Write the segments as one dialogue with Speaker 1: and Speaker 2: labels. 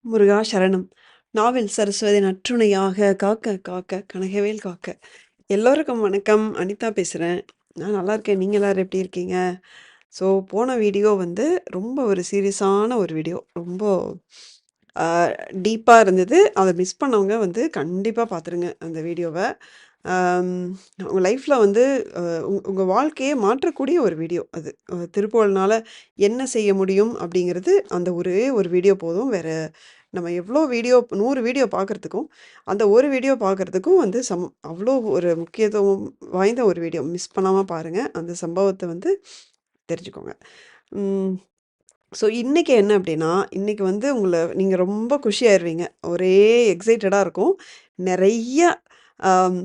Speaker 1: முருகா சரணம். நாவில் சரஸ்வதி நற்றுணையாக காக்க காக்க கனகவேல் காக்க. எல்லோருக்கும் வணக்கம். அனிதா பேசுறேன். நான் நல்லா இருக்கேன். நீங்க எல்லாரும் எப்படி இருக்கீங்க? ஸோ போன வீடியோ வந்து ரொம்ப ஒரு சீரியஸான ஒரு வீடியோ. ரொம்ப ஆ டீப்பா இருந்தது. அத மிஸ் பண்ணவங்க வந்து கண்டிப்பா பார்த்துருங்க அந்த வீடியோவ. அம் உங்க லைஃப்ல வந்து உங்க வாழ்க்கையே மாற்றக்கூடிய ஒரு வீடியோ அது. திருப்புகழ்னால என்ன செய்ய முடியும் அப்படிங்கிறது அந்த ஒரே ஒரு வீடியோ போதும். வேற நம்ம எவ்வளோ வீடியோ 100 வீடியோ பார்க்கறதுக்கும், அந்த ஒரு வீடியோ பார்க்கறதுக்கும் வந்து அவ்வளோ ஒரு முக்கியத்துவம் வாய்ந்த ஒரு வீடியோ. மிஸ் பண்ணாம பாருங்க. அந்த சம்பவத்த வந்து தெரிஞ்சுக்கோங்க. ம். ஸோ இன்னைக்கு என்ன அப்டின்னா, இன்னைக்கு வந்து நீங்க ரொம்ப குஷியாயிருவீங்க. ஒரே எக்ஸைட்டடா இருக்கும். நெறைய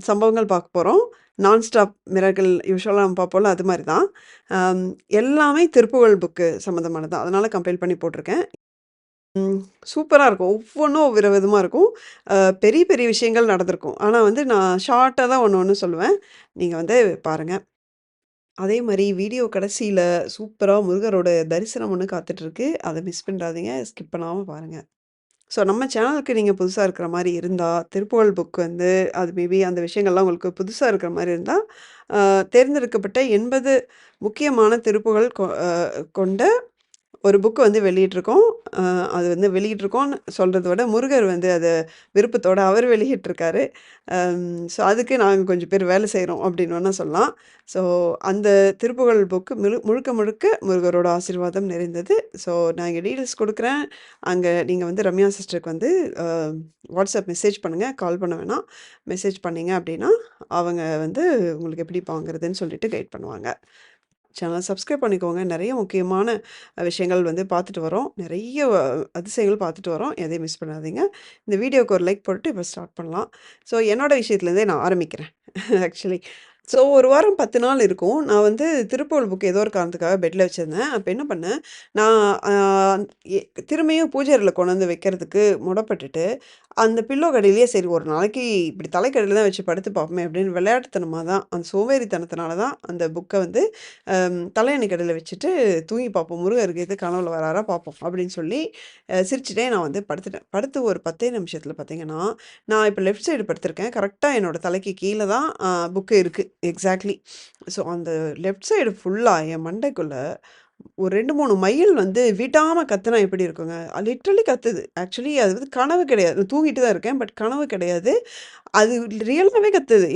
Speaker 1: சம்பவங்கள் பார்க்க போறோம். நான் ஸ்டாப் மிராக்கிள் யூசுவலா நம்ம பார்ப்போம்ல, அது மாரி தான். அம் எல்லாமே திருப்புகழ் புக்கு சம்மந்தமானது தான். அதனால கம்பைல் பண்ணி போட்டிருக்கேன். சூப்பரா இருக்கும். ஒவ்வொன்னும் ஒவ்வொரு விதமா இருக்கும். அ பெரிய பெரிய விஷயங்கள் நடந்திருக்கும். ஆனா வந்து நான் ஷார்ட்டா தான் ஒண்ணு ஒண்ணு சொல்லுவேன். நீங்க வந்து பாருங்க. அதே மாரி வீடியோ கடைசியில சூப்பரா முருகரோட தரிசனம் ஒண்ணு காத்துட்ருக்கு. அத மிஸ் பண்றாதீங்க. ஸ்கிப் பண்ணாம பாருங்க. ஸோ நம்ம சேனலுக்கு நீங்க புதுசா இருக்கிற மாரி இருந்தா, திருப்புகழ் புக் வந்து அது மேபி அந்த விஷயங்கள்லாம் உங்களுக்கு புதுசா இருக்கிற மாரி இருந்தா, அ தேர்ந்தெடுக்கப்பட்ட 80 முக்கியமான திருப்புகழ் கொண்ட ஒரு புக் வந்து வெளியிட்டிருக்கோம். அ அது வந்து வெளியிட்டிருக்கோம்னு சொல்றத விட, முருகர் வந்து அத விருப்பத்தோட அவர் வெளியிட்டிருக்காரு. ஸோ அதுக்கு நாங்க கொஞ்சம் பேர் வேலை செய்றோம் அப்படின்னு வேணா சொல்லலாம். ஸோ அந்த திருப்புகழ் புக்கு முழுக்க முழுக்க முருகரோட ஆசீர்வாதம் நிறைந்தது. ஸோ நான் இங்க டீட்டெயில்ஸ் குடுக்குறேன். அங்க நீங்க வந்து ரம்யா சிஸ்டருக்கு வந்து அ வாட்ஸ்அப் மெசேஜ் பண்ணுங்க. கால் பண்ண வேணாம். மெசேஜ் பண்ணீங்க அப்படின்னா, அவங்க வந்து உங்களுக்கு எப்படி வாங்குறதுன்னு சொல்லிட்டு கைட் பண்ணுவாங்க. சேனல சப்ஸ்கிரைப் பண்ணிக்கோங்க. நெறைய முக்கியமான விஷயங்கள் வந்து பார்த்துட்டு வரோம். நெறைய அதிசயங்கள் பார்த்துட்டு வரோம். எதையும் மிஸ் பண்ணாதீங்க. இந்த வீடியோவுக்கு ஒரு லைக் போட்டுட்டு இப்ப ஸ்டார்ட் பண்ணலாம். ஸோ என்னோட விஷயத்துலேருந்தே நான் ஆரம்பிக்கிறேன். ஆக்சுவலி. ஸோ 1 வாரம் 10 நாள் இருக்கும். நான் வந்து திருப்புகழ் புக் ஏதோ ஒரு காரணத்துக்காக பெட்ல வச்சிருந்தேன். அப்ப என்ன பண்ணேன், நான் அ எ திரும்பியும் பூஜை அறையில கொண்டு வந்து வைக்கிறதுக்கு முடப்பட்டுட்டு, அந்த பில்லோ கடியிலேயே சரி ஒரு நாளைக்கு இப்படி தலைக்கடியில தான் வச்சு படுத்து பார்ப்போமே அப்படின்னு விளையாட்டுத்தனமா தான், அந்த சோம்பேறித்தனத்தினால தான் அந்த புக்க வந்து தலையணை கடையில வச்சுட்டு தூங்கி பார்ப்போம். முருகருக்கு எது கனவுல வராரா பார்ப்போம் அப்படின்னு சொல்லி சிரிச்சுட்டே நான் வந்து படுத்துட்டேன். படுத்து ஒரு 10 நிமிஷத்துல பார்த்தீங்கன்னா, நான் இப்ப லெஃப்ட் சைடு படுத்திருக்கேன். கரெக்ட்டா என்னோட தலைக்கு கீழ தான் புக்கு இருக்கு. எக்ஸாக்ட்லி. ஸோ அந்த லெஃப்ட் சைடு ஃபுல்லா என் மண்டைக்குள்ள ஒரு 2, 3 மயில் வந்து விடாம கத்துனா எப்படி இருக்குங்க? லிட்டரலி கத்துது. ஆக்சுவலி அது வந்து கனவு கிடையாது. நான் தூங்கிட்டு தான் இருக்கேன். பட் கனவு கிடையாது. அது ரியலாவே கத்துது.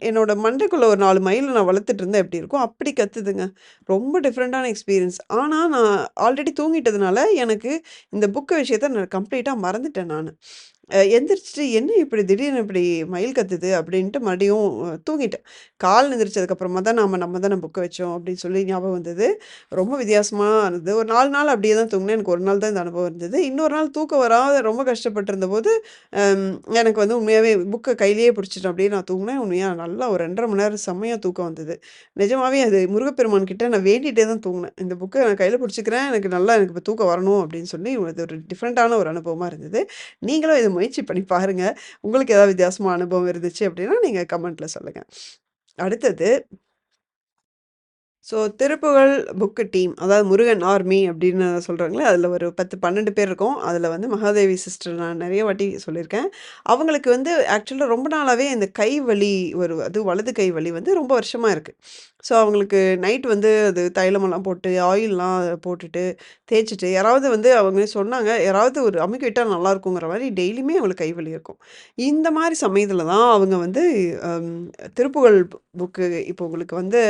Speaker 1: என்னோட மண்டைக்குள்ள ஒரு 4 மயில நான் வளர்த்துட்டு இருந்தா எப்படி இருக்கும்? அப்படி கத்துதுங்க. ரொம்ப டிஃபரண்டான எக்ஸ்பீரியன்ஸ். ஆனா, நான் ஆல்ரெடி தூங்கிட்டதுனால, எனக்கு இந்த புக் விஷயத்த நான் கம்ப்ளீட்டா மறந்துட்டேன் நானு. எந்திரிச்சுட்டு என்ன இப்படி திடீர்னு இப்படி மயில் கத்துது அப்படின்ட்டு மறுபடியும் தூங்கிட்டேன். கால் எந்திரிச்சதுக்கு அப்புறமா தான் நம்ம தானே புக்க வச்சோம் அப்படின்னு சொல்லி ஞாபகம் வந்தது. ரொம்ப வித்தியாசமா இருந்தது. ஒரு 4 நாள் அப்படியே தான் தூங்குனேன். எனக்கு 1 நாள் தான் இந்த அனுபவம் இருந்தது. இன்னொரு நாள் தூக்கம் வராத ரொம்ப கஷ்டப்பட்டுருந்தபோது, அம் எனக்கு வந்து உண்மையாவே புக்க கையிலேயே பிடிச்சுட்டு அப்படியே நான் தூங்குனேன். உண்மையா நல்லா ஒரு 2 1/2 மணி நேரம் செம்மையா தூக்கம் வந்தது. நிஜமாவே அது முருகப்பெருமான் கிட்ட நான் வேண்டிட்டே தான் தூங்குனேன். இந்த புக்க நான் கையில பிடிச்சுக்கிறேன். எனக்கு இப்ப தூக்கம் வரணும் அப்படின்னு சொல்லி அது ஒரு டிஃப்ரெண்ட்டான ஒரு அனுபவமா இருந்தது. நீங்களும் இத முயற்சி பண்ணி பாருங்க. உங்களுக்கு ஏதாவது வித்தியாசமான அனுபவம் இருந்துச்சு அப்படின்னா, நீங்க கமெண்ட்ல சொல்லுங்க. அடுத்தது ஸோ திருப்புகழ் புக்கு டீம் அதாவது முருகன் ஆர்மி அப்படின்னு சொல்றாங்கல்ல, அதில ஒரு 10, 12 பேர் இருக்கோம். அதில வந்து மகாதேவி சிஸ்டர் நான் நெறைய வாட்டி சொல்லியிருக்கேன். அவங்களுக்கு வந்து ஆக்சுவலா ரொம்ப நாளாவே இந்த கை வலி அதுவும் வலது கை வலி வந்து ரொம்ப வருஷமா இருக்கு. ஸோ அவங்களுக்கு நைட் வந்து அது தைலமெல்லாம் போட்டு, ஆயில்லாம் போட்டுட்டு, தேய்ச்சுட்டு யாராவது வந்து அவங்க சொன்னாங்க, யாராவது ஒரு அமுக்கி விட்டா நல்லாயிருக்குங்கிற மாரி டெய்லியுமே அவங்களுக்கு கை வலி இருக்கும். இந்த மாரி சமயத்தில தான் அவங்க வந்து அம் திருப்புகழ் புக்கு இப்போ உங்களுக்கு வந்து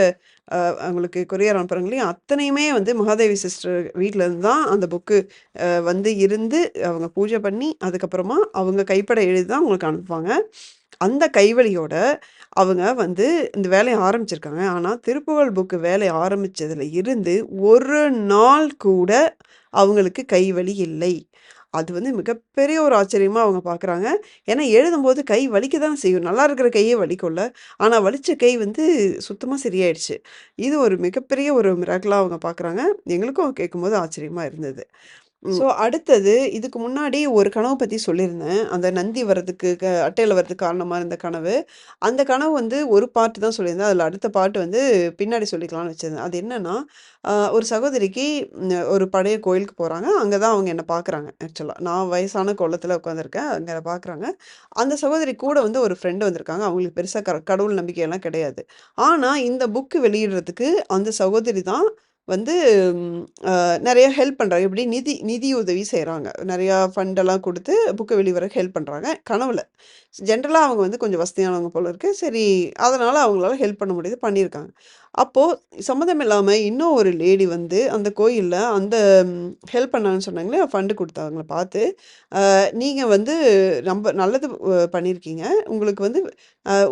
Speaker 1: அவங்களுக்கு கொரியர் அனுப்புறாங்க இல்லையா? அத்தனையுமே வந்து மகாதேவி சிஸ்டர் வீட்ல இருந்து தான் அந்த புக்கு வந்து இருந்து அவங்க பூஜை பண்ணி, அதுக்கப்புறமா அவங்க கைப்பட எழுதி தான் உங்களுக்கு அனுப்புவாங்க. அந்த கைவலியோட அவங்க வந்து இந்த வேலைய ஆரம்பிச்சிருக்காங்க. ஆனா, திருப்புகழ் புக்கு வேலைய ஆரம்பிச்சதுல இருந்து, ஒரு நாள் கூட அவங்களுக்கு கைவலி இல்லை. அது வந்து மிகப்பெரிய ஒரு ஆச்சரியமா அவங்க பார்க்குறாங்க. ஏன்னா, எழுதும்போது கை வலிக்க தான் செய்யும். நல்லா இருக்கிற கையே வலிக்கும்ல. ஆனா, வலிச்ச கை வந்து சுத்தமா சரியாயிடுச்சு. இது ஒரு மிகப்பெரிய ஒரு மிராக்கிளா அவங்க பார்க்குறாங்க. எங்களுக்கும் கேட்கும்போது ஆச்சரியமா இருந்தது. ஸோ அடுத்தது இதுக்கு முன்னாடி ஒரு கனவு பத்தி சொல்லியிருந்தேன். அந்த நந்தி வர்றதுக்கு அட்டையில வர்றதுக்கு காரணமா இருந்த கனவு. அந்த கனவு வந்து ஒரு பார்ட் தான் சொல்லியிருந்தேன். அதில அடுத்த பார்ட் வந்து பின்னாடி சொல்லிக்கலாம்னு வச்சிருந்தேன். அது என்னன்னா, ஒரு சகோதரிக்கு ஒரு பழைய கோயிலுக்கு போறாங்க. அங்க தான் அவங்க என்ன பார்க்குறாங்க ஆக்சுவலா. நான் வயசான கோலத்தில உட்காந்துருக்கேன். அங்க பார்க்குறாங்க. அந்த சகோதரி கூட வந்து ஒரு ஃப்ரெண்ட் வந்திருக்காங்க. அவங்களுக்கு பெருசா கடவுள் நம்பிக்கையெல்லாம் கிடையாது. ஆனா இந்த புக் வெளியிடுறதுக்கு அந்த சகோதரி தான் வந்து நெறைய ஹெல்ப் பண்றாங்க. எப்படி நிதி உதவி செய்றாங்க. நெறையா ஃபண்டெல்லாம் குடுத்து புக்க வெளிவரக்கு ஹெல்ப் பண்றாங்க. கனவுல. ஜென்ரலா அவங்க வந்து கொஞ்சம் வசதியானவங்க போல இருக்கு. சரி, அதனால அவங்களால ஹெல்ப் பண்ண முடியுது, பண்ணியிருக்காங்க. அப்போ சம்மந்தம் இல்லாம இன்னும் ஒரு லேடி வந்து அந்த கோயில்ல அந்த ஹெல்ப் பண்ணாங்கன்னு சொன்னாங்களே, ஃபண்ட் குடுத்தவங்கள பார்த்து, நீங்க வந்து நல்லது பண்ணியிருக்கீங்க. உங்களுக்கு வந்து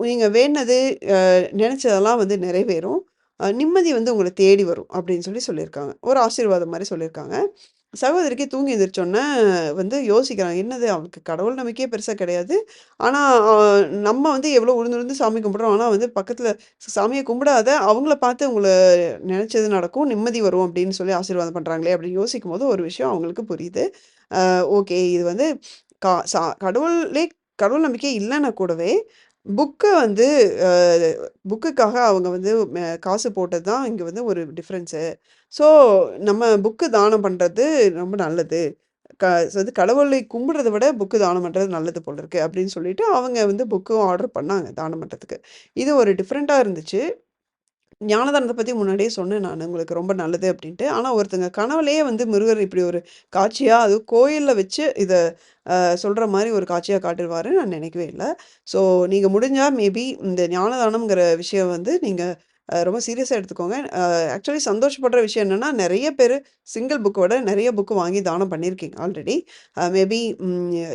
Speaker 1: நீங்க வேண்டுனது, நெனச்சதெல்லாம் வந்து நிறைவேறும். நிம்மதி வந்து உங்கள தேடி வரும் அப்படின்னு சொல்லியிருக்காங்க. ஒரு ஆசீர்வாதம் மாரி சொல்லியிருக்காங்க. சகோதரிக்கு தூங்கி எந்திரிச்சோனே வந்து யோசிக்கிறாங்க. என்னது அவளுக்கு கடவுள் நம்பிக்கையே பெருசா கிடையாது. ஆனா, அ நம்ம வந்து எவ்வளோ உழுந்து உழுந்து சாமி கும்பிடுறோம். ஆனா வந்து பக்கத்துல சாமிய கும்பிடாத அவங்கள பார்த்து உங்கள நெனச்சது நடக்கும். நிம்மதி வரும் அப்படின்னு சொல்லி ஆசீர்வாதம் பண்றாங்களே அப்படின்னு யோசிக்கும்போது ஒரு விஷயம் அவங்களுக்கு புரியுது. ஓகே. இது வந்து கா சா கடவுளே கடவுள் நம்பிக்கை இல்லன்னா கூடவே, புக்க வந்து அ புக்குக்காக அவங்க வந்து காசு போட்டது தான் இங்க வந்து ஒரு டிஃபரன்ஸு. ஸோ நம்ம புக்கு தானம் பண்றது ரொம்ப நல்லது. க அது கடவுளை கும்பிடுறத விட புக்கு தானம் பண்றது நல்லது போல இருக்கு அப்படின்னு சொல்லிட்டு, அவங்க வந்து புக்கும் ஆர்டர் பண்ணாங்க தானம் பண்றதுக்கு. இது ஒரு டிஃபரெண்ட்டா இருந்துச்சு. ஞானதானத்த பத்தி முன்னாடியே சொன்னேன் நானு. உங்களுக்கு ரொம்ப நல்லது அப்டின்ட்டு. ஆனா ஒருத்தங்க கனவுலயே வந்து முருகர் இப்படி ஒரு காட்சியா, அதுவும் கோயில்ல வச்சு இத சொல்ற மாரி ஒரு காட்சியா காட்டுவாருன்னு நான் நினைக்கவே இல்ல. ஸோ நீங்க முடிஞ்சா மேபி இந்த ஞானதானம்ங்கிற விஷயம் வந்து நீங்க ரொம்ப சீரியஸா எடுத்துக்கோங்க. ஆக்சுவலி சந்தோஷப்படுற விஷயம் என்னன்னா, நெறைய பேரு சிங்கிள் புக்கோட நெறைய புக் வாங்கி தானம் பண்ணியிருக்கீங்க ஆல்ரெடி. மேபி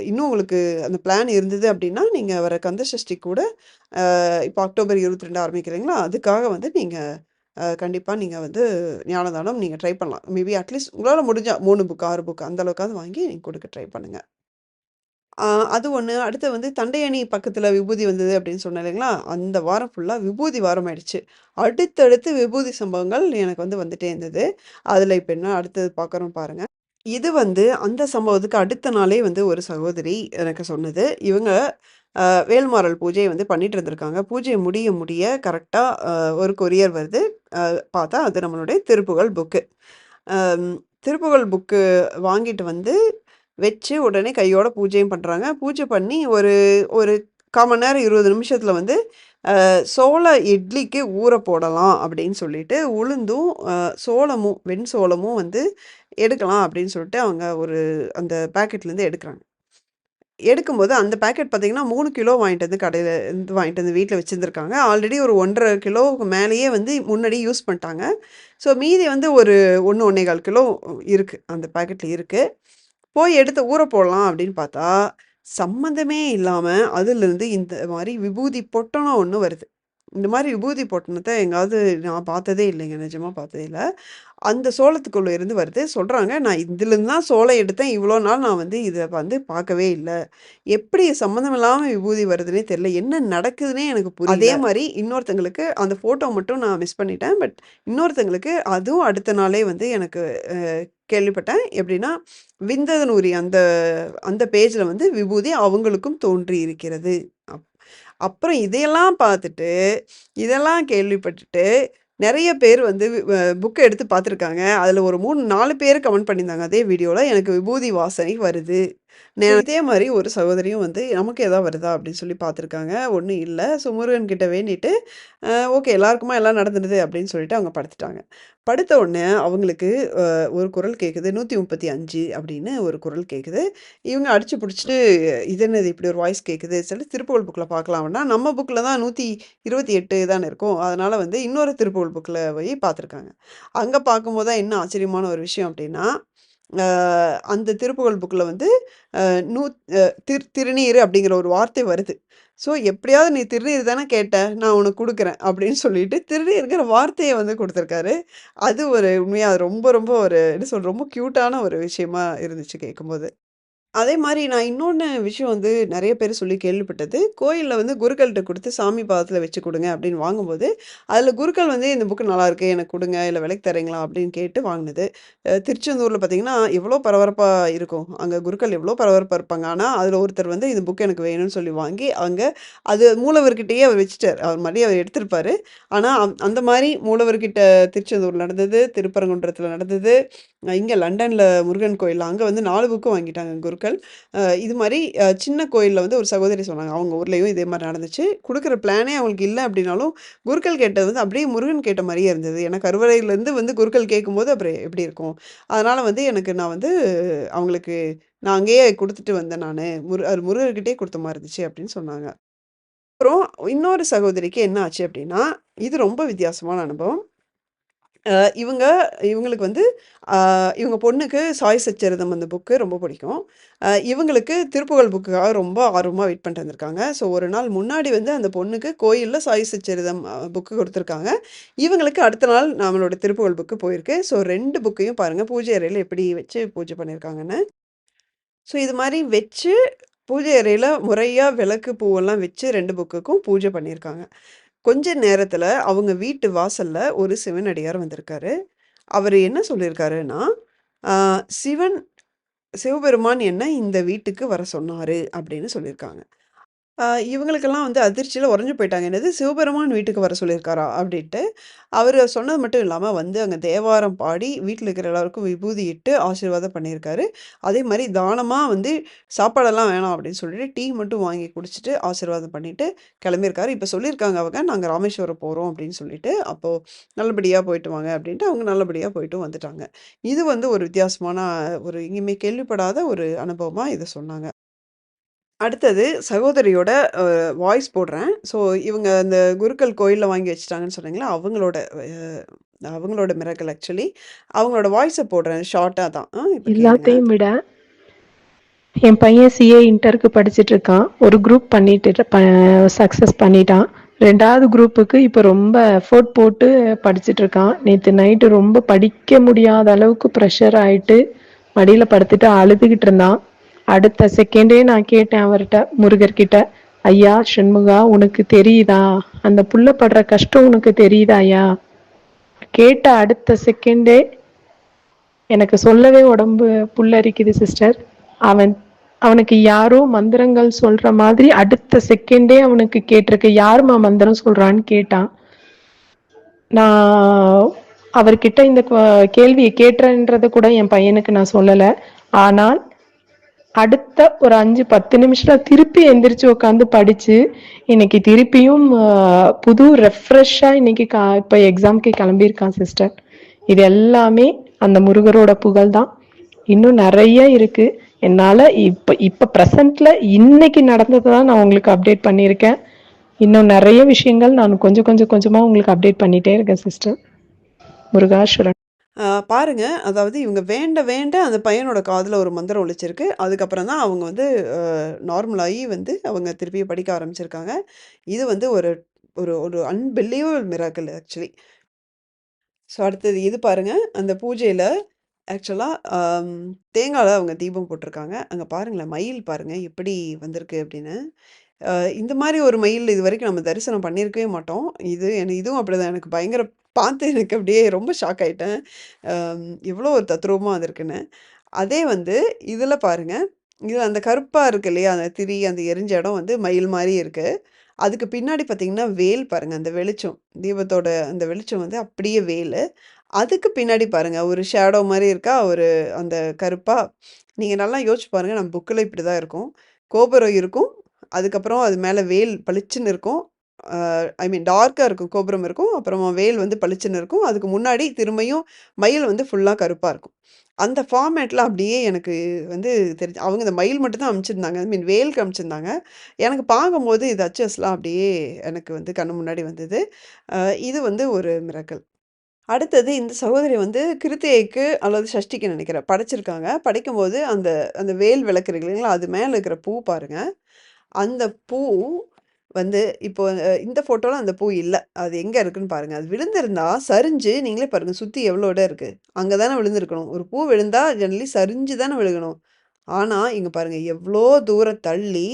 Speaker 1: இன்னும் உங்களுக்கு அந்த பிளான் இருந்தது அப்டின்னா, நீங்க வர கந்த சஷ்டி கூட இப்போ அக்டோபர் 22 ஆரம்பிக்கிறீங்களா? அதுக்காக வந்து நீங்க கண்டிப்பா நீங்க வந்து ஞானதானம் நீங்க ட்ரை பண்ணலாம். மேபி அட்லீஸ்ட் உங்களால முடிஞ்சா 3 புக், 6 புக் அந்த அளவுக்காவது வாங்கி நீங்க குடுக்க ட்ரை பண்ணுங்க. ஆ அது ஒண்ணு. அடுத்து வந்து தண்டையணி பக்கத்துல விபூதி வந்தது அப்படின்னு சொன்னேன் இல்லைங்களா? அந்த வாரம் ஃபுல்லா விபூதி வாரம் ஆயிடுச்சு. அடுத்தடுத்து விபூதி சம்பவங்கள் எனக்கு வந்து வந்துட்டே இருந்தது. அதுல இப்ப என்ன அடுத்தது பார்க்குறோம் பாருங்க. இது வந்து அந்த சம்பவத்துக்கு அடுத்த நாளே வந்து ஒரு சகோதரி எனக்கு சொன்னது. இவங்க வேல்மாறல் பூஜை வந்து பண்ணிட்டு இருந்திருக்காங்க. பூஜை முடிய முடிய கரெக்ட்டா ஒரு கொரியர் வருது. பார்த்தா அது நம்மளுடைய திருப்புகழ் புக்கு. அம் திருப்புகழ் புக்கு வாங்கிட்டு வந்து வச்சு உடனே கையோட பூஜையும் பண்றாங்க. பூஜை பண்ணி ஒரு ஒரு 1/4 மணி நேரம் 20 நிமிஷத்துல வந்து சோள இட்லிக்கு ஊற போடலாம் அப்படின்னு சொல்லிட்டு, உளுந்தும், சோளமும், வெண்சோளமும் வந்து எடுக்கலாம் அப்படின்னு சொல்லிட்டு அவங்க ஒரு அந்த பாக்கெட்லேருந்து எடுக்குறாங்க. எடுக்கும்போது அந்த பாக்கெட் பார்த்தீங்கன்னா, 3 கிலோ வாங்கிட்டு வந்து கடையில இருந்து வாங்கிட்டு வந்து வீட்ல வச்சிருந்துருக்காங்க. ஆல்ரெடி ஒரு 1 1/2 கிலோவுக்கு மேலேயே வந்து முன்னாடி யூஸ் பண்ணிட்டாங்க. ஸோ மீதி வந்து ஒரு 1, 1 1/4 கிலோ இருக்கு. அந்த பாக்கெட்ல இருக்கு. போய் எடுத்து ஊற போடலாம் அப்படின்னு பார்த்தா, சம்மந்தமே இல்லாம அதிலிருந்து இந்த மாரி விபூதி பொட்டணம் ஒண்ணு வருது. இந்த மாரி விபூதி பொட்டணத்த எங்காவது நான் பார்த்ததே இல்லைங்க. நிஜமா பார்த்ததே இல்ல. அந்த சோளத்துக்குள்ள இருந்து வருது. சொல்றாங்க, "நான் இதுலருந்து தான் சோளம் எடுத்தேன். இவ்வளோ நாள் நான் வந்து இத வந்து பார்க்கவே இல்ல. எப்படி சம்மந்தம் இல்லாம விபூதி வருதுன்னே தெரியல. என்ன நடக்குதுன்னே எனக்கு புரியல." அதே மாரி இன்னொருத்தங்களுக்கு அந்த ஃபோட்டோ மட்டும் நான் மிஸ் பண்ணிட்டேன். பட் இன்னொருத்தங்களுக்கு அதுவும் அடுத்த நாளே வந்து எனக்கு கேள்விப்பட்டேன். எப்படின்னா, விந்தத நூரி அந்த அந்த பேஜ்ல வந்து விபூதி அவங்களுக்கும் தோன்றி இருக்கிறது. அப் அப்புறம் இதையெல்லாம் பார்த்துட்டு, இதெல்லாம் கேள்விப்பட்டுட்டு, நெறைய பேர் வந்து புக்க எடுத்து பார்த்துருக்காங்க. அதுல ஒரு 3, 4 பேரு கமெண்ட் பண்ணியிருந்தாங்க. அதே வீடியோல எனக்கு விபூதி வாசனை வருது. இதே மாரி ஒரு சகோதரியும் வந்து நமக்கு ஏதாவது வருதா அப்படின்னு சொல்லி பார்த்துருக்காங்க. ஒண்ணும் இல்ல. ஸோ முருகன் கிட்ட வேண்டிட்டு, ஓகே எல்லாருக்குமா எல்லாம் நடந்துடுது அப்படின்னு சொல்லிட்டு அவங்க படுத்துட்டாங்க. படுத்த உடனே அவங்களுக்கு ஒரு குரல் கேட்குது. 135 அப்படின்னு ஒரு குரல் கேட்குது. இவங்க அடிச்சு புடிச்சுட்டு, இது என்னது இப்படி ஒரு வாய்ஸ் கேட்குது சொல்லி திருப்புகழ் புக்ல பார்க்கலாம்னா, நம்ம புக்ல தான் 128 தானே இருக்கும். அதனால வந்து இன்னொரு திருப்புகழ் புக்ல போய் பார்த்துருக்காங்க. அங்க பார்க்கும்போது தான் என்ன ஆச்சரியமான ஒரு விஷயம் அப்படின்னா, அ அந்த திருப்புகழ் புக்ல வந்து அ நூ அ திருநீரு அப்படிங்கிற ஒரு வார்த்தை வருது. ஸோ எப்படியாவது நீ திருநீர் தானே கேட்ட, நான் உனக்கு குடுக்குறேன் அப்படின்னு சொல்லிட்டு திருநீர்ங்கிற வார்த்தைய வந்து குடுத்துருக்காரு. அது ஒரு உண்மையா அது ரொம்ப ரொம்ப ஒரு என்ன சொல்றது ரொம்ப கியூட்டான ஒரு விஷயமா இருந்துச்சு கேட்கும்போது. அதே மாரி நான் இன்னொன்னு விஷயம் வந்து நெறைய பேர் சொல்லி கேள்விப்பட்டது. கோயில்ல வந்து குருக்கள்ட்ட குடுத்து சாமி பாதத்துல வச்சு குடுங்க அப்படின்னு வாங்கும்போது, அதுல குருக்கள் வந்து இந்த புக் நல்லாயிருக்கு எனக்கு குடுங்க, இல்ல விலைக்கு தர்றீங்களா அப்படின்னு கேட்டு வாங்குனது. திருச்செந்தூர்ல பார்த்தீங்கன்னா, எவ்வளோ பரபரப்பா இருக்கும். அங்க குருக்கள் எவ்வளோ பரபரப்பா இருப்பாங்க. ஆனா, அதுல ஒருத்தர் வந்து இந்த புக் எனக்கு வேணும்னு சொல்லி வாங்கி, அங்க அது மூலவர்கிட்டயே அவர் வச்சுட்டாரு. அவர் மறுபடியும் அவர் எடுத்திருப்பாரு. ஆனா, அந்த மாரி மூலவர்கிட்ட திருச்செந்தூர்ல நடந்தது, திருப்பரங்குன்றத்துல நடந்தது. இங்க லண்டன்ல முருகன் கோயில்ல அங்க வந்து 4 புக்கும் வாங்கிட்டாங்க குருக்கள். இது மாரி சின்ன கோயில்ல வந்து ஒரு சகோதரி சொன்னாங்க. அவங்க ஊர்லயும் இதே மாரி நடந்துச்சு. குடுக்குற பிளானே அவங்களுக்கு இல்ல அப்டின்னாலும், குருக்கள் கேட்டது வந்து அப்படியே முருகன் கேட்ட மாரியே இருந்தது. ஏன்னா கருவறையிலேருந்து வந்து குருக்கள் கேட்கும்போது அப்புறம் எப்படி இருக்கும்? அதனால வந்து நான் வந்து அவங்களுக்கு நான் அங்கேயே குடுத்துட்டு வந்தேன் நானு. அது முருகர்கிட்டயே குடுத்த மாரி இருந்துச்சு அப்படின்னு சொன்னாங்க. அப்புறம் இன்னொரு சகோதரிக்கு என்ன ஆச்சு அப்படின்னா, இது ரொம்ப வித்தியாசமான அனுபவம். அ இவங்க இவங்களுக்கு வந்து அ இவங்க பொண்ணுக்கு சாய் சச்சரிதம் அந்த புக்கு ரொம்ப பிடிக்கும். இவங்களுக்கு திருப்புகழ் புக்குக்காக ரொம்ப ஆர்வமா வெயிட் பண்ணிட்டு இருந்திருக்காங்க. ஸோ ஒரு நாள் முன்னாடி வந்து அந்த பொண்ணுக்கு கோயில்ல சாய் சச்சரிதம் புக்கு குடுத்துருக்காங்க. இவங்களுக்கு அடுத்த நாள் நம்மளோட திருப்புகழ் புக்கு போயிருக்கு. ஸோ 2 புக்கையும் பாருங்க பூஜை அறையில எப்படி வச்சு பூஜை பண்ணியிருக்காங்கன்னு. ஸோ இது மாரி வச்சு பூஜை அறையில முறையா விளக்கு, பூவெல்லாம் வச்சு 2 புக்குக்கும் பூஜை பண்ணியிருக்காங்க. கொஞ்ச நேரத்துல அவங்க வீட்டு வாசல்ல ஒரு சிவனடியார் வந்திருக்காரு. அவரு என்ன சொல்லியிருக்காருன்னா, ஆ "சிவன் சிவபெருமான் என்ன இந்த வீட்டுக்கு வர சொன்னாரு" அப்படின்னு சொல்லியிருக்காங்க. ஆ இவங்களுக்கெல்லாம் வந்து அதிர்ச்சியில உறைஞ்சு போயிட்டாங்க. "என்னது சிவபெருமான் வீட்டுக்கு வர சொல்லியிருக்காரா?" அப்படின்ட்டு. அவரு சொன்னது மட்டும் இல்லாம வந்து அங்க தேவாரம் பாடி வீட்ல இருக்கிற எல்லாருக்கும் விபூதி இட்டு ஆசீர்வாதம் பண்ணியிருக்காரு. அதே மாரி தானமா வந்து "சாப்பாடெல்லாம் வேணாம்" அப்படின்னு சொல்லிட்டு டீ மட்டும் வாங்கி குடிச்சுட்டு ஆசீர்வாதம் பண்ணிட்டு கிளம்பியிருக்காரு. இப்ப சொல்லியிருக்காங்க அவங்க, "நாங்க ராமேஸ்வரம் போறோம்" அப்படின்னு சொல்லிட்டு. அப்போ "நல்லபடியா போயிட்டு வாங்க" அப்படின்ட்டு அவங்க நல்லபடியா போயிட்டும் வந்துட்டாங்க. இது வந்து ஒரு வித்தியாசமான ஒரு எங்கேயுமே கேள்விப்படாத ஒரு அனுபவமா இத சொன்னாங்க. அடுத்தது சகோதரியோட அ வாய்ஸ் போடுறேன். ஸோ இவங்க அந்த குருக்கள் கோயில்ல வாங்கி வச்சுட்டாங்கன்னு சொன்னீங்கல்ல, அவங்களோட மிராக்கிள் ஆக்சுவலி. அவங்களோட வாய்ஸ போடுறேன் ஷார்ட்டா தான். இப்ப கேளுங்க.
Speaker 2: எல்லாத்தையும் விட என் பையன் சிஏ இன்டருக்கு படிச்சுட்டு இருக்கான். ஒரு குரூப் பண்ணிட்டு சக்ஸஸ் பண்ணிட்டான். 2வது குரூப்புக்கு இப்போ ரொம்ப எஃபோர்ட் போட்டு படிச்சுட்டு இருக்கான். நேற்று நைட்டு ரொம்ப படிக்க முடியாத அளவுக்கு ப்ரெஷர் ஆயிட்டு மடியில் படுத்துட்டு அழுதுகிட்டு இருந்தான். அடுத்த செகண்டே நான் கேட்டேன் அவர்கிட்ட, முருகர்கிட்ட, ஐயா சண்முகா உனக்கு தெரியுதா, அந்த புள்ள படுற கஷ்டம் உனக்கு தெரியுதா ஐயா? கேட்ட அடுத்த செகண்டே எனக்கு சொல்லவே உடம்பு புல்லரிக்குது சிஸ்டர். அவன் அவனுக்கு யாரோ மந்திரங்கள் சொல்ற மாதிரி அடுத்த செகண்டே அவனுக்கு கேட்டிருக்கு. யாரும்மா மந்திரம் சொல்றான்னு கேட்டான். நான் அவர்கிட்ட இந்த கேள்வியை கேட்டேன்றத கூட என் பையனுக்கு நான் சொல்லலை. ஆனால் அடுத்த ஒரு 5-10 நிமிஷத்துல திருப்பி எந்திரிச்சு உட்காந்து படிச்சு இன்னைக்கு திருப்பியும் புது ரெஃப்ரெஷ்ஷா இன்னைக்கு இப்போ எக்ஸாம்க்கு கிளம்பியிருக்கான் சிஸ்டர். இது எல்லாமே அந்த முருகரோட புகழ் தான். இன்னும் நிறைய இருக்கு. என்னால இப்ப இப்ப ப்ரெசன்ட்ல இன்னைக்கு நடந்ததை தான் நான் உங்களுக்கு அப்டேட் பண்ணியிருக்கேன். இன்னும் நிறைய விஷயங்கள் நான் கொஞ்சம் கொஞ்சம் கொஞ்சமா உங்களுக்கு அப்டேட் பண்ணிட்டே இருக்கேன் சிஸ்டர். முருகாசுரன்.
Speaker 1: பாருங்க, அதாவது இவங்க வேண்ட வேண்ட அந்த பையனோட காதுல ஒரு மந்திரம் ஒலிச்சிருக்கு. அதுக்கப்புறம் தான் அவங்க வந்து நார்மல் ஆயி வந்து அவங்க திருப்பி படிக்க ஆரம்பிச்சிருக்காங்க. இது வந்து ஒரு ஒரு ஒரு அன்பிலீவபிள் மிராக்கிள் ஆக்சுவலி. ஸோ அடுத்தது இது பாருங்க. அந்த பூஜையில ஆக்சுவலா தேங்கால அவங்க தீபம் போட்டிருக்காங்க. அங்க பாருங்களேன், மயில் பாருங்க எப்படி வந்திருக்கு அப்படின்னு. அ இந்த மாரி ஒரு மயில் இதுவரைக்கும் நம்ம தரிசனம் பண்ணியிருக்கவே மாட்டோம். இதுவும் அப்படிதான். எனக்கு பயங்கர பார்த்து எனக்கு அப்படியே ரொம்ப ஷாக் ஆயிட்டேன். எவ்வளோ ஒரு தத்ரூவமா வந்திருக்குன்னு. அதே வந்து இதில பாருங்க. இதில அந்த கருப்பா இருக்கு இல்லையா? அந்த திரி அந்த எரிஞ்ச இடம் வந்து மயில் மாரி இருக்கு. அதுக்கு பின்னாடி பார்த்தீங்கன்னா, வேல் பாருங்க. அந்த வெளிச்சம், தீபத்தோட அந்த வெளிச்சம் வந்து அப்படியே வேலு. அதுக்கு பின்னாடி பாருங்க, ஒரு ஷேடோ மாரி இருக்கா? அந்த கருப்பா. நீங்க நல்லா யோசிச்சு பாருங்க. நம்ம புக்ல இப்படிதான் இருக்கும். கோபுரம் இருக்கும். அதுக்கப்புறம் அது மேல வேல் பளிச்சுன்னு இருக்கும். ஐ மீன் டார்க்கா இருக்கும். கோபுரம் இருக்கும். அப்புறமா வேல் வந்து பளிச்சுன்னு இருக்கும். அதுக்கு முன்னாடி திரும்பியும் மயில் வந்து ஃபுல்லா கருப்பா இருக்கும். அந்த ஃபார்மேட்ல அப்படியே எனக்கு வந்து தெரிஞ்சு அவங்க இந்த மயில் மட்டும் தான் அனுப்பிச்சிருந்தாங்க. ஐ மீன் வேல் காமிச்சிருந்தாங்க. எனக்கு பார்க்கும்போது இது அச்சஸ்லாம் அப்படியே எனக்கு வந்து கண்ணு முன்னாடி வந்தது. அ இது வந்து ஒரு மிராக்கிள். அடுத்தது இந்த சகோதரி வந்து கிருத்திகைக்கு அல்லது சஷ்டிக்கு நினைக்கிறேன். படைச்சிருக்காங்க. படைக்கும்போது அந்த அந்த வேல் விளக்கு இருக்கு இல்லைங்களா? அது மேல இருக்கிற பூ பாருங்க. அந்த பூ வந்து இப்போ இந்த ஃபோட்டோல அந்த பூ இல்ல. அது எங்க இருக்குன்னு பாருங்க. அது விழுந்திருந்தா சரிஞ்சு நீங்களே பாருங்க சுத்தி எவ்வளோ இடம் இருக்கு. அங்க தானே விழுந்திருக்கணும். ஒரு பூ விழுந்தா ஜெனரலி சரிஞ்சு தானே விழுகணும். ஆனா, இங்க பாருங்க எவ்ளோ தூரம் தள்ளி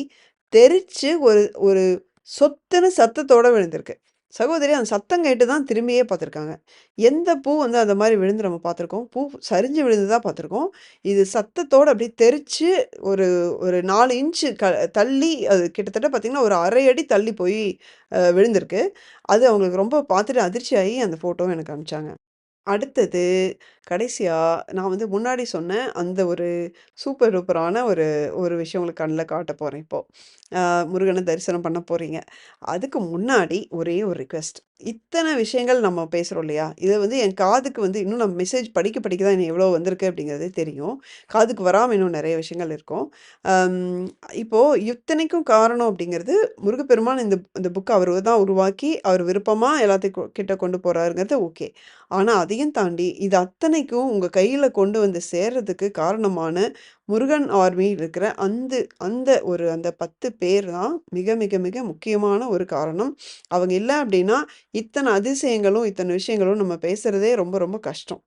Speaker 1: தெரிச்சு ஒரு ஒரு சொத்துன்னு சத்தத்தோட விழுந்திருக்கு. சகோதரி அந்த சத்தம் கேட்டு தான் திரும்பியே பார்த்துருக்காங்க. எந்த பூ வந்து அந்த மாரி விழுந்து நம்ம பார்த்துருக்கோம்? பூ சரிஞ்சு விழுந்து தான் பார்த்துருக்கோம். இது சத்தத்தோட அப்படியே தெறிச்சு ஒரு ஒரு 4 இன்ச்சு தள்ளி அது கிட்டத்தட்ட பார்த்தீங்கன்னா, ஒரு 1/2 அடி தள்ளி போய் விழுந்திருக்கு. அது அவங்களுக்கு ரொம்ப பார்த்துட்டு அதிர்ச்சியாகி அந்த ஃபோட்டோவும் எனக்கு அனுப்பிச்சாங்க. அடுத்தது, கடைசியா நான் வந்து முன்னாடி சொன்ன அந்த ஒரு சூப்பர் டூப்பரான ஒரு ஒரு விஷயம் உங்களுக்கு கண்ல காட்டப் போறேன் இப்போ. முருகன தரிசனம் பண்ண போறீங்க. அதுக்கு முன்னாடி ஒரே ஒரு ரிக்வெஸ்ட். இத்தன விஷயங்கள் நம்ம பேசுறோம் இல்லையா? இத வந்து என் காதுக்கு வந்து இன்னும் நம்ம மெசேஜ் படிக்க படிக்க தான் இன்னும் எவ்வளோ வந்திருக்கு அப்படிங்கிறதே தெரியும். காதுக்கு வராம இன்னும் நெறைய விஷயங்கள் இருக்கும். அம் இப்போ இத்தனைக்கும் காரணம் அப்படிங்கிறது முருகப்பெருமான் இந்த புக்க அவரு தான் உருவாக்கி, அவர் விருப்பமா எல்லாத்தையும் கிட்ட கொண்டு போறாருங்கிறது ஓகே. ஆனா, அதையும் தாண்டி இது அத்தனைக்கும் உங்க கையில கொண்டு வந்து சேர்றதுக்கு காரணமான முருகன் ஆர்மியில் இருக்கிற அந்த அந்த 10 பேர் தான் மிக, மிக, மிக முக்கியமான ஒரு காரணம். அவங்க இல்ல அப்டின்னா, இத்தன அதிசயங்களும், இத்தன விஷயங்களும் நம்ம பேசுறதே ரொம்ப, ரொம்ப கஷ்டம்.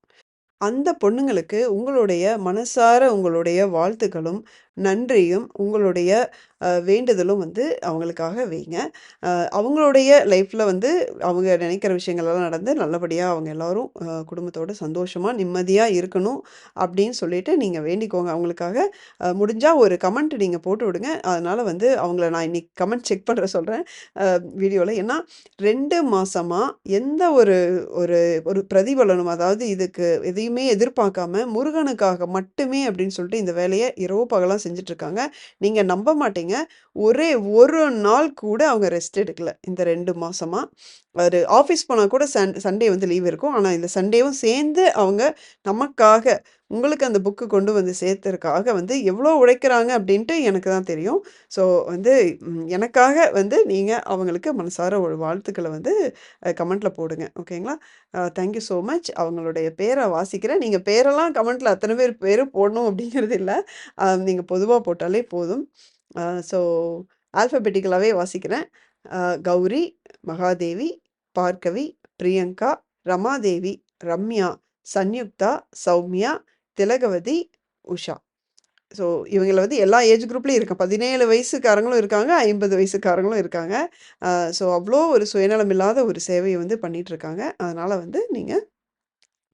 Speaker 1: அந்த பொண்ணுங்களுக்கு உங்களுடைய மனசார உங்களுடைய வாழ்த்துக்களும், நன்றியும், உங்களுடைய வேண்டுதலும் வந்து அவங்களுக்காக வைங்க. அவங்களுடைய லைஃப்ல வந்து அவங்க நினைக்கிற விஷயங்கள் எல்லாம் நடந்து நல்லபடியா அவங்க எல்லாரும் குடும்பத்தோட சந்தோஷமா, நிம்மதியா இருக்கணும் அப்படின்னு சொல்லிட்டு நீங்க வேண்டிக்கோங்க அவங்களுக்காக. முடிஞ்சா ஒரு கமெண்ட் நீங்க போட்டு விடுங்க. அதனால வந்து அவங்கள நான் இன்னைக்கு கமெண்ட் செக் பண்ற சொல்றேன் வீடியோல. ஏன்னா 2 மாசமா எந்த ஒரு ஒரு ஒரு பிரதிபலனும் அதாவது இதுக்கு எதையுமே எதிர்பார்க்காம முருகனுக்காக மட்டுமே அப்படின்னு சொல்லிட்டு இந்த வேலைய இரவு பகலா செஞ்சுட்டு இருக்காங்க. நீங்க நம்ப மாட்டீங்க. ஒரே ஒரு நாள் கூட அவங்க ரெஸ்ட் எடுக்கல. இந்த 2 மாசமா. ஒரு ஆஃபீஸ் போனா கூட சண்டே வந்து லீவ் இருக்கும். ஆனா இந்த சண்டேவும் சேர்ந்து அவங்க நமக்காக, உங்களுக்கு அந்த புக்கு கொண்டு வந்து சேர்த்ததுக்காக வந்து எவ்வளோ உழைக்கிறாங்க அப்படின்ட்டு எனக்கு தான் தெரியும். ஸோ வந்து எனக்காக வந்து நீங்க அவங்களுக்கு மனசார ஒரு வாழ்த்துக்கள வந்து கமெண்ட்ல போடுங்க. ஓகேங்களா? Thank you so much. அவங்களுடைய பேர வாசிக்கிறேன். நீங்க பேரெல்லாம் கமெண்ட்ல அத்தன பேரும் போடணும் அப்படிங்கிறது இல்ல. நீங்க பொதுவா போட்டாலே போதும். ஸோ ஆல்ஃபபெட்டிக்கலாவே வாசிக்கிறேன். கௌரி, மகாதேவி, பார்கவி, பிரியங்கா, ரமாதேவி, ரம்யா, சன்யுக்தா, சௌமியா, திலகவதி, உஷா. ஸோ இவங்கள வந்து எல்லா ஏஜ் குரூப்லயும் இருக்கு. 17 வயசுக்காரங்களும் இருக்காங்க, 50 வயசுக்காரங்களும் இருக்காங்க. ஸோ அவ்ளோ ஒரு சுயநலம் இல்லாத ஒரு சேவைய வந்து பண்ணிட்டு இருக்காங்க. அதனால வந்து நீங்க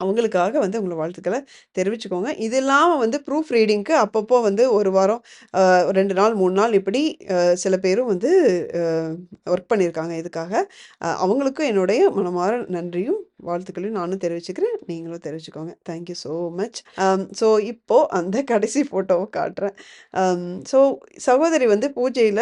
Speaker 1: அவங்களுக்காக வந்து உங்கள வாழ்த்துக்கள தெரிவிச்சுக்கோங்க. இது இல்லாம வந்து ப்ரூஃப் ரீடிங்க்கு அப்பப்போ வந்து 1 வாரம், 2 நாள், 3 நாள் இப்படி சில பேரும் வந்து அ ஒர்க் பண்ணியிருக்காங்க இதுக்காக. அவங்களுக்கும் என்னுடைய மனமார நன்றியும், வாழ்த்துக்களையும் நானும் தெரிவிச்சுக்கிறேன். நீங்களும் தெரிவிச்சுக்கோங்க. Thank you so much. So இப்போ அந்த கடைசி ஃபோட்டோவ காட்டுறேன். ஸோ சகோதரி வந்து பூஜையில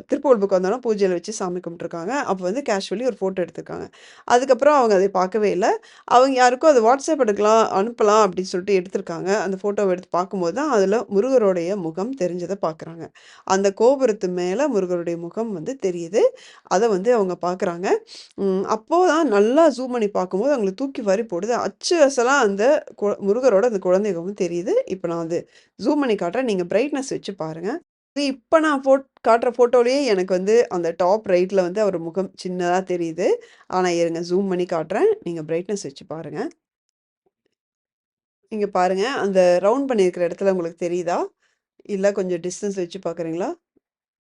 Speaker 1: திருப்புகழ் புக் வந்தோனே பூஜையில வச்சு சாமி கும்பிட்டுருக்காங்க. அப்போ வந்து கேஷுவலி ஒரு ஃபோட்டோ எடுத்திருக்காங்க. அதுக்கப்புறம் அவங்க அதை பார்க்கவே இல்ல. அவங்க யாருக்கோ அது வாட்ஸ்அப் எடுக்கலாம், அனுப்பலாம் அப்படின்னு சொல்லிட்டு எடுத்திருக்காங்க. அந்த ஃபோட்டோவ எடுத்து பார்க்கும்போது தான் அதில முருகருடைய முகம் தெரிஞ்சத பார்க்குறாங்க. அந்த கோபுரத்து மேல முருகருடைய முகம் வந்து தெரியுது. அத வந்து அவங்க பார்க்குறாங்க. அப்போ தான் நல்லா ஜூம் பண்ணி பார்க்கும்போது அவங்களுக்கு தூக்கி வாரி போடுது. அச்சு அசலா அந்த முருகரோட அந்த குழந்தை முகம் தெரியுது. இப்ப நான் வந்து ஜூம் பண்ணி காட்டுறேன். நீங்க பிரைட்னஸ் வச்சு பாருங்க. இப்ப நான் காட்டுற ஃபோட்டோலயே எனக்கு வந்து அந்த டாப் ரைட்ல வந்து அவர் முகம் சின்னதா தெரியுது. ஆனா இருங்க ஜூம் பண்ணி காட்டுறேன். நீங்க பிரைட்னஸ் வச்சு பாருங்க. இங்க பாருங்க. அந்த ரவுண்ட் பண்ணியிருக்கிற இடத்துல உங்களுக்கு தெரியுதா? இல்ல கொஞ்சம் டிஸ்டன்ஸ் வச்சு பார்க்குறீங்களா?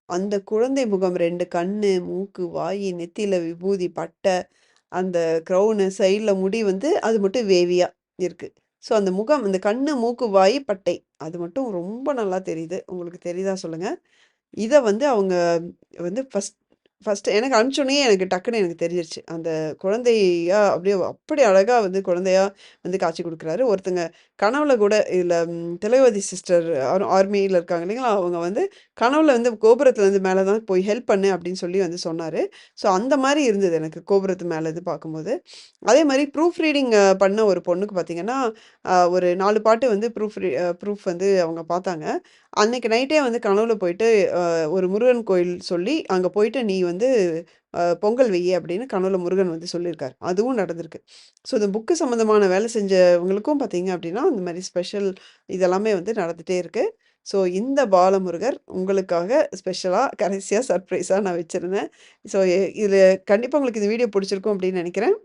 Speaker 1: அந்த குழந்தை முகம் 2 கண்ணு, மூக்கு, வாயி, நெத்தியில விபூதி, பட்டை, அந்த க்ரௌனு, சைட்ல முடி வந்து அது மட்டும் வேவியா இருக்கு. ஸோ அந்த முகம், அந்த கண்ணு, மூக்கு, வாய், பட்டை அது மட்டும் ரொம்ப நல்லா தெரியுது. உங்களுக்கு தெரியுதா சொல்லுங்க? இத வந்து அவங்க வந்து ஃபர்ஸ்ட் எனக்கு அனுப்பிச்சோனயே எனக்கு டக்குனு எனக்கு தெரிஞ்சிருச்சு. அந்த குழந்தையா அப்படியே அப்படி அழகா வந்து குழந்தையா வந்து காட்சி குடுக்குறாரு. ஒருத்தங்க கனவுல கூட இதுல திலகவதி சிஸ்டர் ஆர்மில இருக்காங்க இல்லைங்களா? அவங்க வந்து கனவுல வந்து கோபுரத்துலருந்து மேல தான் போய் ஹெல்ப் பண்ணு அப்படின்னு சொல்லி வந்து சொன்னாரு. ஸோ அந்த மாரி இருந்தது எனக்கு கோபுரத்து மேல இருந்து பார்க்கும்போது. அதே மாரி ப்ரூஃப் ரீடிங் பண்ண ஒரு பொண்ணுக்கு பார்த்தீங்கன்னா, ஒரு 4 பாட்டு வந்து ப்ரூஃப் வந்து அவங்க பார்த்தாங்க. அன்னைக்கு நைட்டே வந்து கனவுல போயிட்டு ஒரு முருகன் கோயில் சொல்லி, "அங்க போயிட்டு நீ வந்து பொங்கல் வையி" அப்படின்னு கனவுல முருகன் வந்து சொல்லியிருக்காரு. அதுவும் நடந்திருக்கு. ஸோ இந்த புக்கு சம்மந்தமான வேலை செஞ்சவங்களுக்கும் பார்த்தீங்க அப்படின்னா, இந்த மாரி ஸ்பெஷல் இதெல்லாமே வந்து நடந்துட்டே இருக்கு. ஸோ இந்த பாலமுருகர் உங்களுக்காக ஸ்பெஷலா கடைசியா சர்ப்ரைஸா நான் வச்சிருந்தேன். ஸோ இதுல கண்டிப்பா உங்களுக்கு இந்த வீடியோ புடிச்சிருக்கும் அப்படின்னு நெனைக்கிறேன்.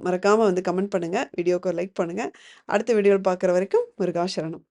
Speaker 1: மறக்காம வந்து கமெண்ட் பண்ணுங்க. வீடியோக்கு ஒரு லைக் பண்ணுங்க. அடுத்த வீடியோல பார்க்குற வரைக்கும் முருகா சரணம்.